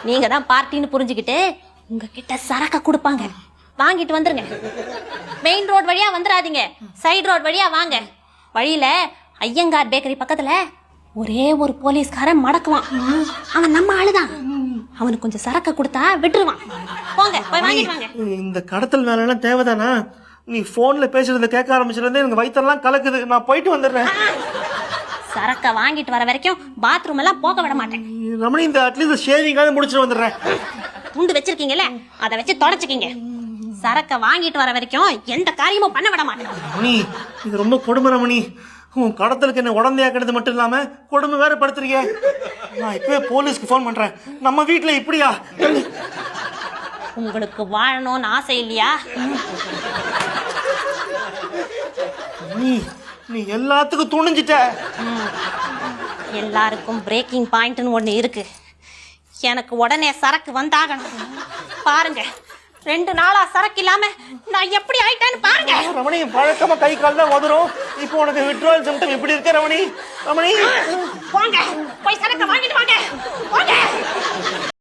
நீங்க தான் பார்ட்டின்னு புரிஞ்சுக்கிட்டு உங்ககிட்ட சரக்க கொடுப்பாங்க, வாங்கிட்டு வந்துருங்க. மெயின் ரோட் வழியா வந்துடாதீங்க, சைடு ரோட் வழியா வாங்க. வழியில ஐயங்கார் பேக்கரி பக்கத்துல ஒரே ஒரு போலீஸ்காரன் மடக்குவான். அவன் நம்ம ஆளுதான். அவனுக்கு கொஞ்சம் சரக்க கொடுத்தா விட்டுருவான். போங்க போய் வாங்கிட்டு வாங்க. இந்த கடத்தல் வேலை எல்லாம் தேவைதானா? நீ போன்ல பேசுறத கேட்க ஆரம்பிச்சிருந்தே எனக்கு வயிற்றெல்லாம் கலக்குது. நான் போயிட்டு வந்துடுறேன். சரக்க வாங்கிட்டு வர வரைக்கும் பாத்ரூம் எல்லாம் போக விட மாட்டேன். ரமணி, இந்த அட்லீஸ்ட் ஷேவிங்காவது முடிச்சுட்டு வந்துடுறேன். துண்டு வச்சிருக்கீங்கல்ல, அதை வச்சு தொடச்சுக்கீங்க. சரக்க வாங்கிட்டு வர வரைக்கும் எந்த காரியமும் பண்ண விட மாட்டேன். ரமணி, இது ரொம்ப கொடுமை ரமணி. உன் கடத்தலுக்கு என்ன உடந்தையாக்குறது மட்டும் இல்லாம கொடுமை வேற படுத்துறீங்க. நான் இப்பவே போலீஸ்க்கு போன் பண்றேன். நம்ம வீட்டுல இப்படியா? உங்களுக்கு வாழணும்னு ஆசை இல்லையா? நீ எல்லாத்துக்கும் துணிஞ்சிட்ட. எல்லாருக்கும் பிரேக்கிங் பாயிண்ட்னு ஒண்ணு இருக்கு. எனக்கு உடனே சரக்கு வந்தாகணும். பாருங்க, 2 நாளா சரக்கு இல்லாம நான் எப்படி ஆயிட்டேன்னு பாருங்க. ரமணி, பழக்கமா கை கால் தான் உதறும். இப்போ உனக்கு விட்ரோல் சிம்டம் இப்படி இருக்க ரமணி. ரமணி, போங்க போய் சரக்கு வாங்கிட்டு வாங்க. போங்க.